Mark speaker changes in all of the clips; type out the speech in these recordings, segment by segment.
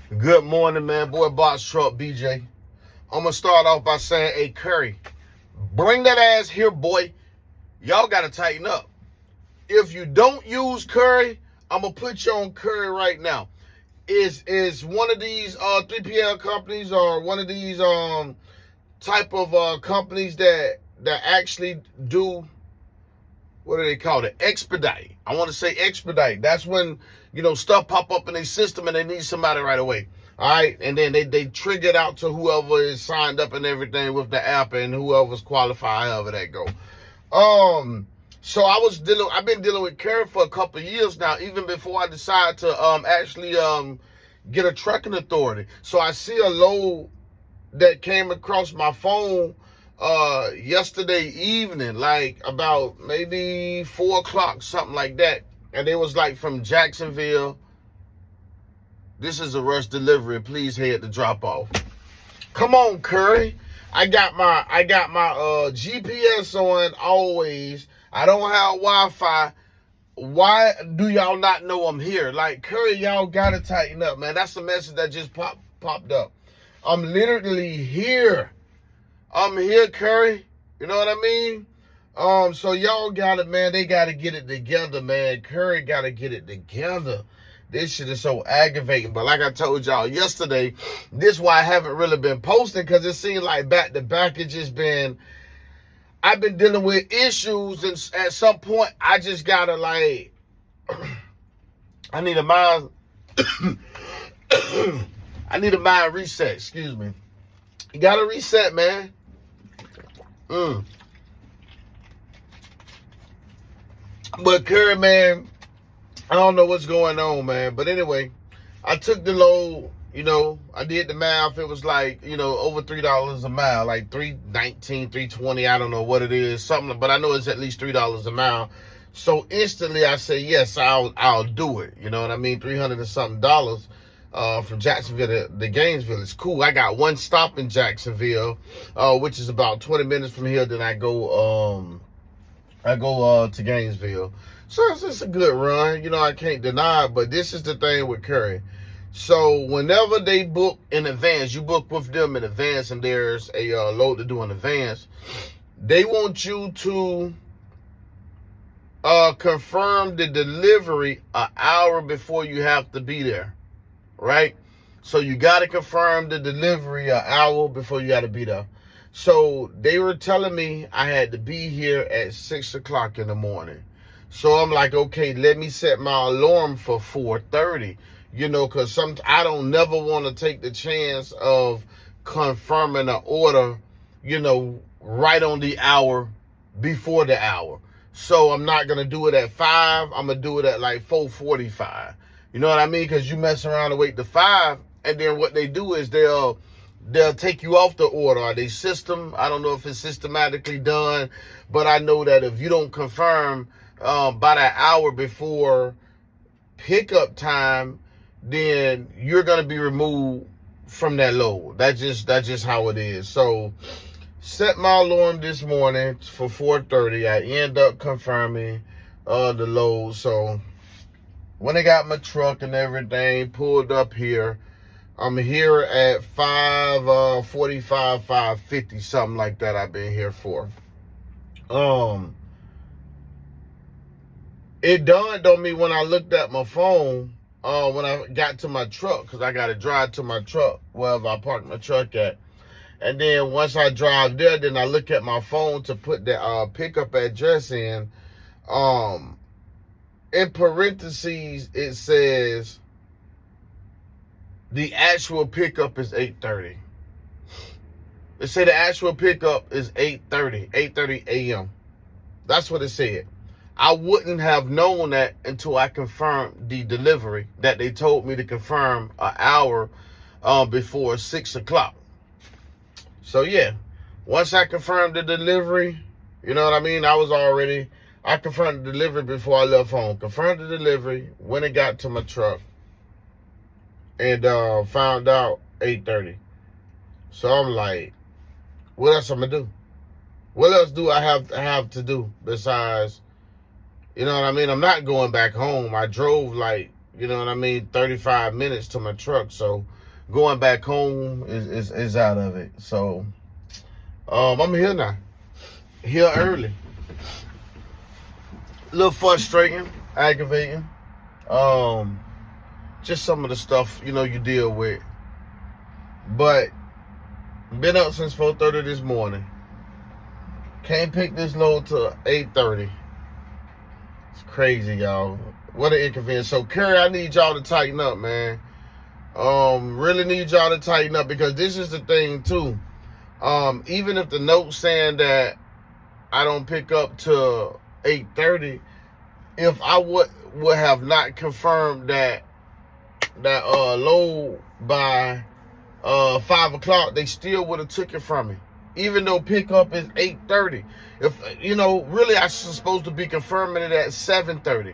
Speaker 1: Good morning, man. Boy, BoxTruck, BJ. I'm going to start off by saying, hey, Curry, bring that ass here, boy. Y'all got to tighten up. If you don't use Curry, I'm going to put you on Curry right now. Is one of these 3PL companies or one of these type of companies that actually do, what do they call it? Expedite. I want to say expedite. That's when, stuff pop up in their system and they need somebody right away. All right. And then they trigger it out to whoever is signed up and everything with the app and whoever's qualified, however that go. So I've been dealing with Curry for a couple of years now, even before I decided to actually get a trucking authority. So I see a load that came across my phone yesterday evening, like about maybe 4 o'clock, something like that. And it was like from Jacksonville. This is a rush delivery. Please head to drop off. Come on, Curry. I got my GPS on always. I don't have Wi-Fi. Why do y'all not know I'm here? Like, Curry, y'all gotta tighten up, man. That's the message that just popped up. I'm literally here. I'm here, Curry. You know what I mean? So y'all got it, man. They got to get it together, man. Curry got to get it together. This shit is so aggravating. But like I told y'all yesterday, this is why I haven't really been posting, because it seems like back to back, I've been dealing with issues, and at some point, I just got to like, I need a mind, I need a mind reset, excuse me. You got to reset, man. But Curry, man, I don't know what's going on, man. But anyway, I took the load, I did the math. It was like, over $3 a mile, like $3.19, $3.20. I don't know what it is, something, but I know it's at least $3 a mile. So instantly I say, yes, I'll do it. You know what I mean? $300 and something from Jacksonville to Gainesville. It's cool. I got one stop in Jacksonville, which is about 20 minutes from here. Then I go to Gainesville. So it's a good run. I can't deny it, but this is the thing with Curry. So whenever they book in advance, you book with them in advance, and there's a load to do in advance, they want you to confirm the delivery an hour before you have to be there, right? So you got to confirm the delivery an hour before you got to be there. So they were telling me I had to be here at 6 o'clock in the morning. So I'm like, okay, let me set my alarm for 4:30, because I don't never want to take the chance of confirming an order, right on the hour before the hour. So I'm not going to do it at 5. I'm going to do it at like 4:45. You know what I mean? Because you mess around and wait to 5, and then what they do is they'll take you off the order, or they system. I don't know if it's systematically done, but I know that if you don't confirm by that hour before pickup time, then you're going to be removed from that load. That's just how it is. So set my alarm this morning for 4:30. I end up confirming the load. So when I got my truck and everything pulled up here, I'm here at 5:45, 5:50, something like that. I've been here for. It dawned on me when I looked at my phone, when I got to my truck, because I got to drive to my truck, wherever I parked my truck at. And then once I drive there, then I look at my phone to put the pickup address in. In parentheses, it says the actual pickup is 8:30. It said the actual pickup is 8:30 a.m. That's what it said. I wouldn't have known that until I confirmed the delivery that they told me to confirm an hour before 6 o'clock. So yeah, once I confirmed the delivery, you know what I mean? I confirmed the delivery before I left home. Confirmed the delivery when it got to my truck, and found out 8:30. So I'm like, what else I'm gonna do? What else do I have to do besides, you know what I mean? I'm not going back home. I drove like you know what I mean, 35 minutes to my truck. So going back home is out of it. So I'm here now. Here early. A little frustrating, aggravating. Just some of the stuff, you know, you deal with. But been up since 4:30 this morning. Can't pick this load till 8:30. It's crazy, y'all. What an inconvenience. So, Curry, I need y'all to tighten up, man. Really need y'all to tighten up, because this is the thing, too. Even if the note's saying that I don't pick up till 8:30, if I would have not confirmed that load by 5 o'clock, they still would have took it from me, even though pickup is 8:30. If, you know, really I was supposed to be confirming it at 7:30.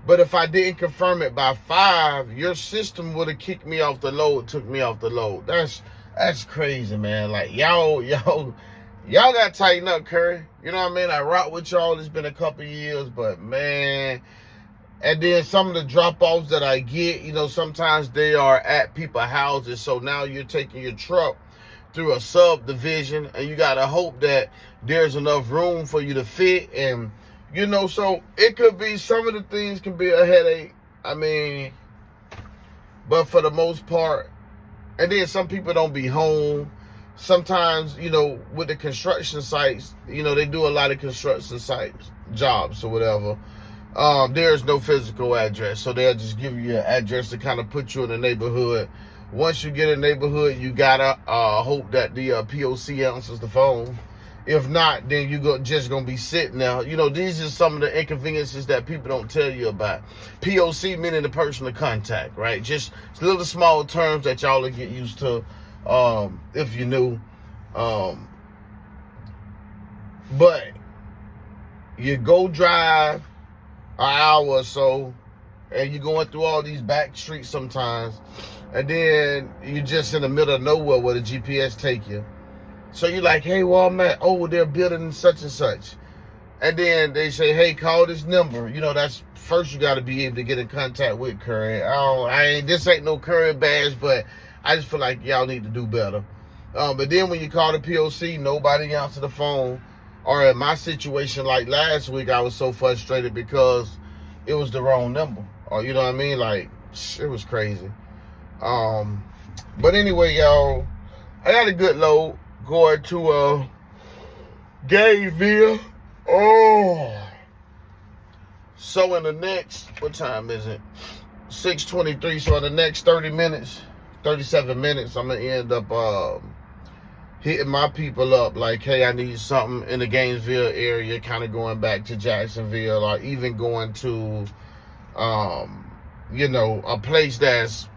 Speaker 1: But if I didn't confirm it by 5, your system would have kicked me off the load, took me off the load. That's crazy, man. Like, y'all got to tighten up, Curry. You know what I mean? I rock with y'all. It's been a couple years, but, man. And then some of the drop-offs that I get, you know, sometimes they are at people's houses. So now you're taking your truck through a subdivision, and you got to hope that there's enough room for you to fit. And, you know, so it could be, some of the things can be a headache. I mean, but for the most part, and then some people don't be home. Sometimes, you know, with the construction sites, you know, they do a lot of construction sites, jobs or whatever. There's no physical address, so they'll just give you an address to kind of put you in the neighborhood. Once you get in the neighborhood, you gotta hope that the POC answers the phone. If not, then just gonna be sitting there. You know, these are some of the inconveniences that people don't tell you about. POC meaning the personal contact, right? Just little small terms that y'all will get used to if you knew. But you go drive an hour or so, and you're going through all these back streets sometimes, and then you're just in the middle of nowhere where the GPS take you. So you're like, hey, where I'm at? Oh, they're building such and such. And then they say, hey, call this number. You know, that's first you got to be able to get in contact with Curry. This ain't no Curry badge, but I just feel like y'all need to do better. But then when you call the POC, nobody answer the phone. Or in my situation, like last week, I was so frustrated because it was the wrong number. Or, you know what I mean? Like, it was crazy. But anyway, y'all, I got a good load going to Gainesville. Oh. So in the next, what time is it? 6:23. So in the next 37 minutes, I'm going to end up hitting my people up like, hey, I need something in the Gainesville area, kind of going back to Jacksonville, or even going to, you know, a place that's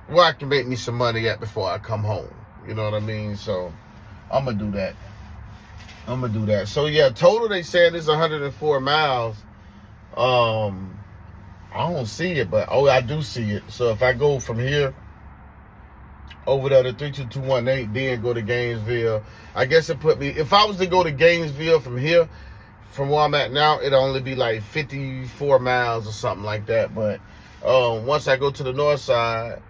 Speaker 1: where I can make me some money at before I come home. You know what I mean? So I'm going to do that. So, yeah, total they said is 104 miles. I don't see it, but, oh, I do see it. So if I go from here over there to 32218, then go to Gainesville, I guess it put me, if I was to go to Gainesville from here, from where I'm at now, it'd only be like 54 miles or something like that. But once I go to the north side,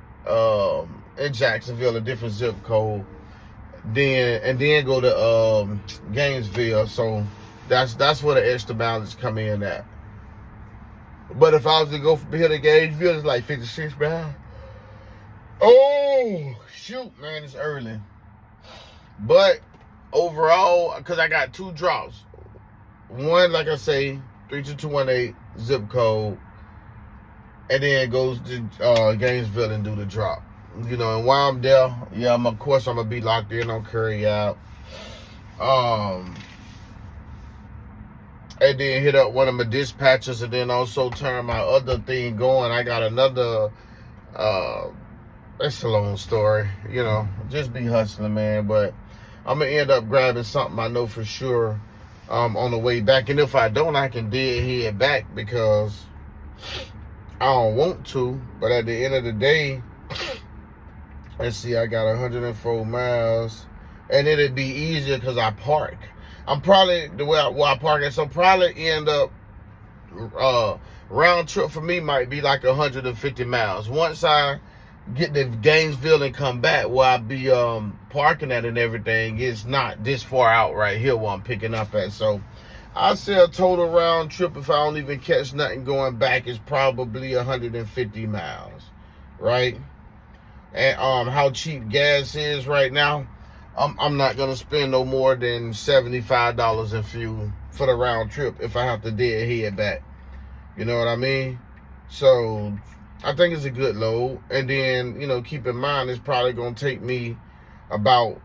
Speaker 1: in Jacksonville, a different zip code, then go to Gainesville. So that's where the extra mileage come in at. But if I was to go from here to Gainesville, it's like 56 miles. Oh, shoot, man, it's early. But overall, because I got 2 drops. One, like I say, 32218 zip code. And then goes to Gainesville and do the drop. You know, and while I'm there, yeah, of course, I'm going to be locked in on Curry out. And then hit up one of my dispatchers, and then also turn my other thing going. I got another, it's a long story, you know, just be hustling, man. But I'm going to end up grabbing something I know for sure on the way back. And if I don't, I can head back because I don't want to. But at the end of the day, let's see, I got 104 miles. And it'd be easier because I park. I'm probably, the way I park it, so probably end up Round trip for me might be like 150 miles. Once I get to Gainesville and come back where I be parking at and everything, it's not this far out right here where I'm picking up at. So I say a total round trip, if I don't even catch nothing going back, is probably 150 miles, right? And how cheap gas is right now, I'm not gonna spend no more than $75 in fuel for the round trip if I have to dead head back. You know what I mean? So I think it's a good load. And then, you know, keep in mind, it's probably going to take me about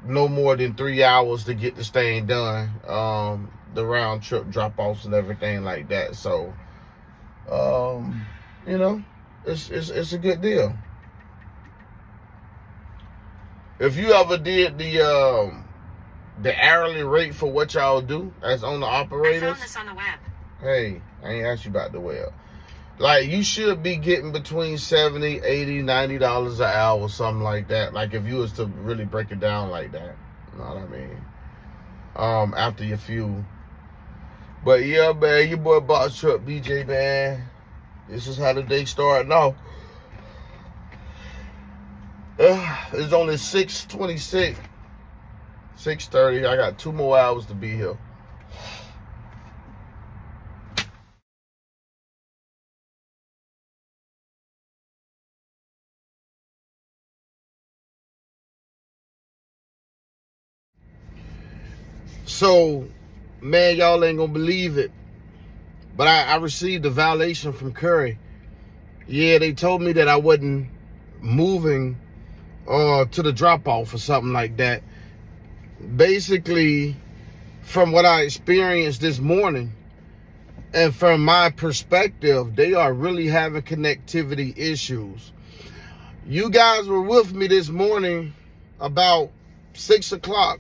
Speaker 1: no more than 3 hours to get this thing done. The round trip drop-offs and everything like that. So, you know, it's a good deal. If you ever did the hourly rate for what y'all do as owner operators. I found this on the web. Hey, I ain't asked you about the web. Like, you should be getting between $70, $80, $90 an hour or something like that. Like, if you was to really break it down like that. You know what I mean? After your fuel. But yeah, man, your boy BoxTruck BJ, man. This is how the day starting off. It's only 6:26. 6:30. I got 2 more hours to be here. So, man, y'all ain't gonna believe it, but I received a violation from Curry. Yeah, they told me that I wasn't moving to the drop-off or something like that. Basically, from what I experienced this morning, and from my perspective, they are really having connectivity issues. You guys were with me this morning about 6 o'clock.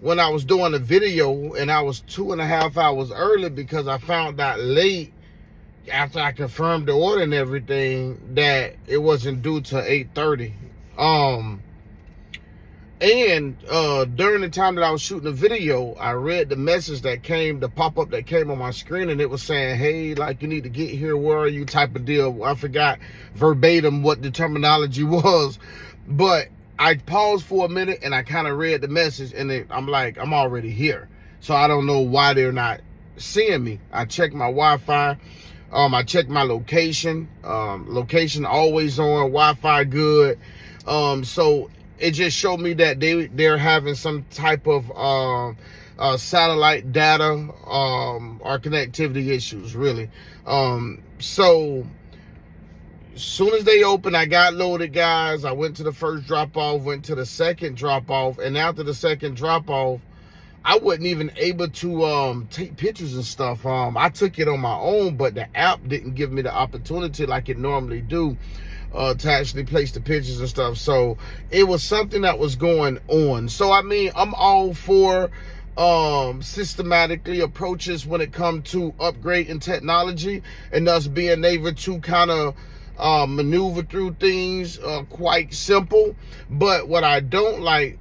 Speaker 1: When I was doing the video, and I was 2.5 hours early because I found out late after I confirmed the order and everything that it wasn't due till 8:30. And during the time that I was shooting the video, I read the message that came, the pop-up that came on my screen, and it was saying, hey, like, you need to get here, where are you, type of deal. I forgot verbatim what the terminology was, but I paused for a minute and I kind of read the message, and I'm like, I'm already here. So I don't know why they're not seeing me. I checked my Wi-Fi. I checked my location. Location always on, Wi-Fi good. So it just showed me that they're having some type of satellite data or connectivity issues, really. So as soon as they opened, I got loaded, guys. I went to the first drop-off, went to the second drop-off, and after the second drop-off, I wasn't even able to take pictures and stuff. I took it on my own, but the app didn't give me the opportunity like it normally do to actually place the pictures and stuff. So it was something that was going on. So, I mean, I'm all for systematically approaches when it comes to upgrading technology and us being able to kind of maneuver through things quite simple. But what I don't like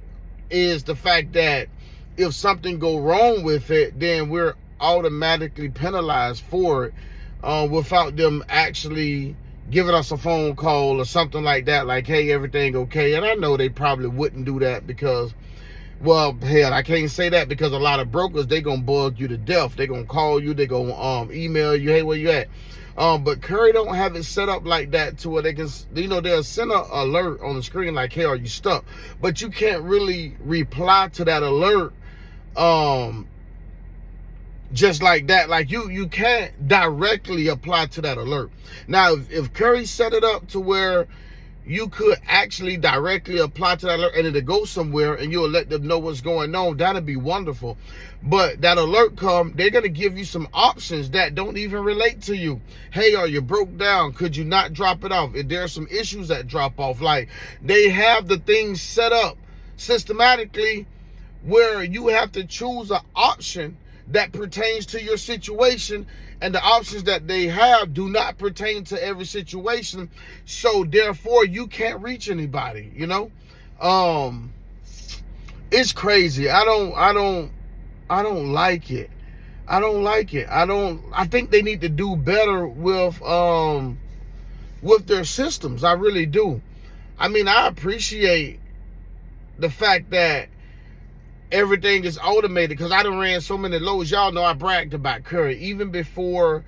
Speaker 1: is the fact that if something go wrong with it, then we're automatically penalized for it without them actually giving us a phone call or something like that, like, hey, everything okay? And I know they probably wouldn't do that because, well, hell, I can't say that because a lot of brokers, they gonna bug you to death. They gonna call you, they gonna email you, hey, where you at? But Curry don't have it set up like that to where they can, you know, they'll send an alert on the screen like, hey, are you stuck? But you can't really reply to that alert just like that. Like, you can't directly apply to that alert. Now, if Curry set it up to where you could actually directly apply to that alert and it'll go somewhere and you'll let them know what's going on, that'd be wonderful. But that alert come, they're going to give you some options that don't even relate to you. Hey, are you broke down? Could you not drop it off? If there's some issues that drop off, like, they have the things set up systematically where you have to choose an option that pertains to your situation, and the options that they have do not pertain to every situation. So therefore you can't reach anybody, you know? It's crazy. I don't like it. I don't like it. I think they need to do better with their systems. I really do. I mean, I appreciate the fact that everything is automated, because I done ran so many loads. Y'all know I bragged about Curry. Even before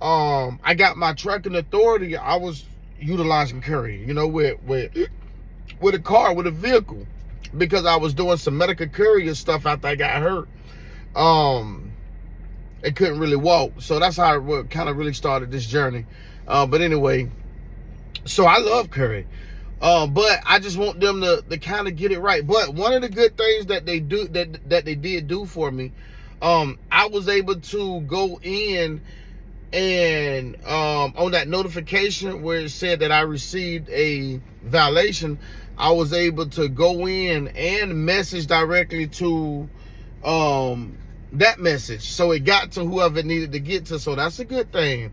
Speaker 1: I got my trucking authority, I was utilizing Curry, you know, with a car, with a vehicle, because I was doing some medical courier stuff after I got hurt. I couldn't really walk. So that's how it kind of really started this journey. But anyway, so I love Curry. But I just want them to kind of get it right. But one of the good things that they do, that they did do for me, I was able to go in and on that notification where it said that I received a violation, I was able to go in and message directly to that message. So it got to whoever it needed to get to. So that's a good thing.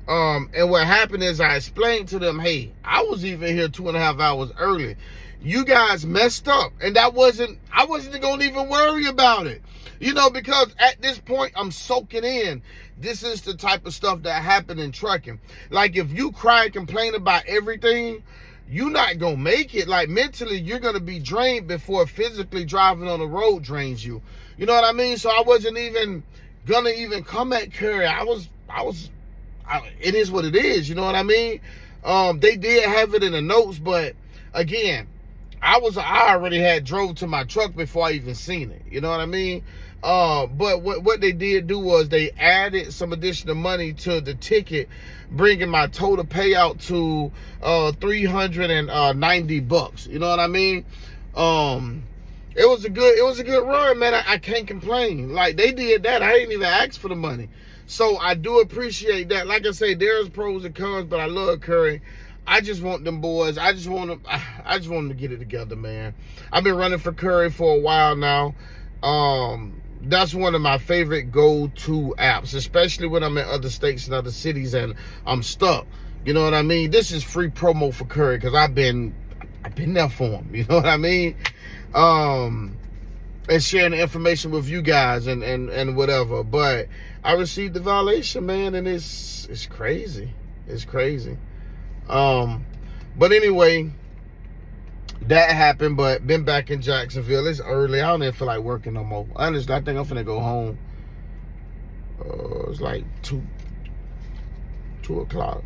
Speaker 1: And what happened is I explained to them, hey, I was even here 2.5 hours early. You guys messed up. And I wasn't going to even worry about it. You know, because at this point, I'm soaking in. This is the type of stuff that happened in trucking. Like, if you cry and complain about everything, you're not going to make it. Like, mentally, you're going to be drained before physically driving on the road drains you. You know what I mean? So I wasn't even going to even come at Curry. It is what it is, you know what I mean? They did have it in the notes, but again, I already had drove to my truck before I even seen it, you know what I mean? But what they did do was they added some additional money to the ticket, bringing my total payout to $390. You know what I mean? It was a good run, man. I can't complain. Like, they did that. I didn't even ask for the money. So I do appreciate that. Like I say, there's pros and cons, but I love Curry. I just want them boys. I just want them to get it together, man. I've been running for Curry for a while now. That's one of my favorite go-to apps, especially when I'm in other states and other cities and I'm stuck. You know what I mean? This is free promo for Curry, because I've been there for him. You know what I mean? And sharing the information with you guys and whatever. But I received the violation, man, and it's crazy. It's crazy. But anyway, that happened. But been back in Jacksonville. It's early. I don't even feel like working no more. Honestly, I think I'm finna go home. It's like 2 o'clock.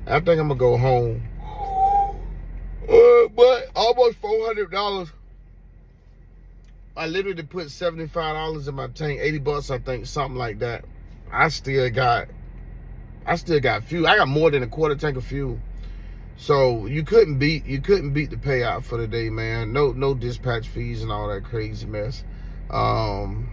Speaker 1: I think I'm gonna go home. But almost $400. I literally put $75 in my tank, $80, I think, something like that. I still got fuel. I got more than a quarter tank of fuel. So you couldn't beat the payout for the day, man. No dispatch fees and all that crazy mess. No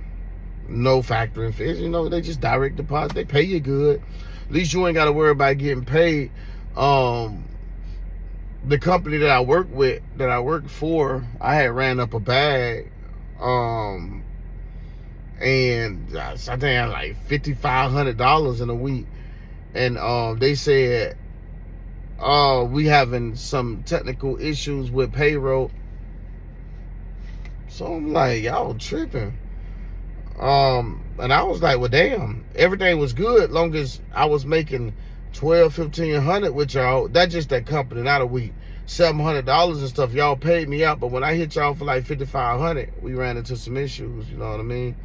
Speaker 1: factoring fees. You know, they just direct deposit. They pay you good. At least you ain't got to worry about getting paid. The company that I work for, I had ran up a bag. And I think I had like $5,500 in a week. And they said, we having some technical issues with payroll. So I'm like, y'all tripping. And I was like, well, damn, everything was good long as I was making $1,200-1,500 with y'all. That's just that company, not a week. $700 and stuff. Y'all paid me out, but when I hit y'all for like $5,500, we ran into some issues. You know what I mean?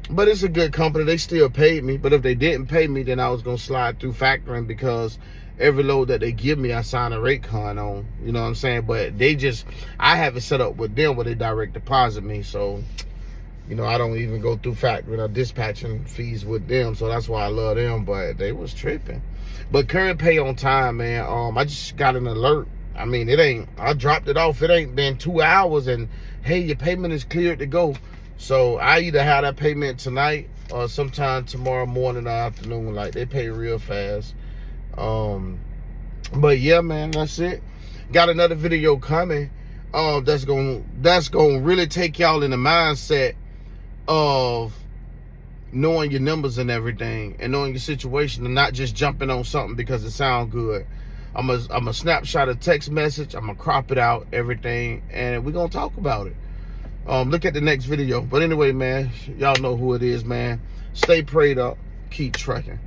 Speaker 1: But it's a good company. They still paid me. But if they didn't pay me, then I was gonna slide through factoring, because every load that they give me, I sign a rate con on. You know what I'm saying? But I have it set up with them where they direct deposit me. So, you know, I don't even go through factoring or dispatching fees with them. So that's why I love them. But they was tripping. But Curry pay on time, man. I just got an alert. I mean, I dropped it off. It ain't been 2 hours and, hey, your payment is cleared to go. So I either have that payment tonight or sometime tomorrow morning or afternoon. Like, they pay real fast. But yeah, man, that's it. Got another video coming. That's gonna really take y'all in the mindset of knowing your numbers and everything, and knowing your situation, and not just jumping on something because it sounds good. I'm a snapshot a text message. I'm gonna crop it out, everything, and we're gonna talk about it. Look at the next video. But anyway, man, y'all know who it is, man. Stay prayed up. Keep trucking.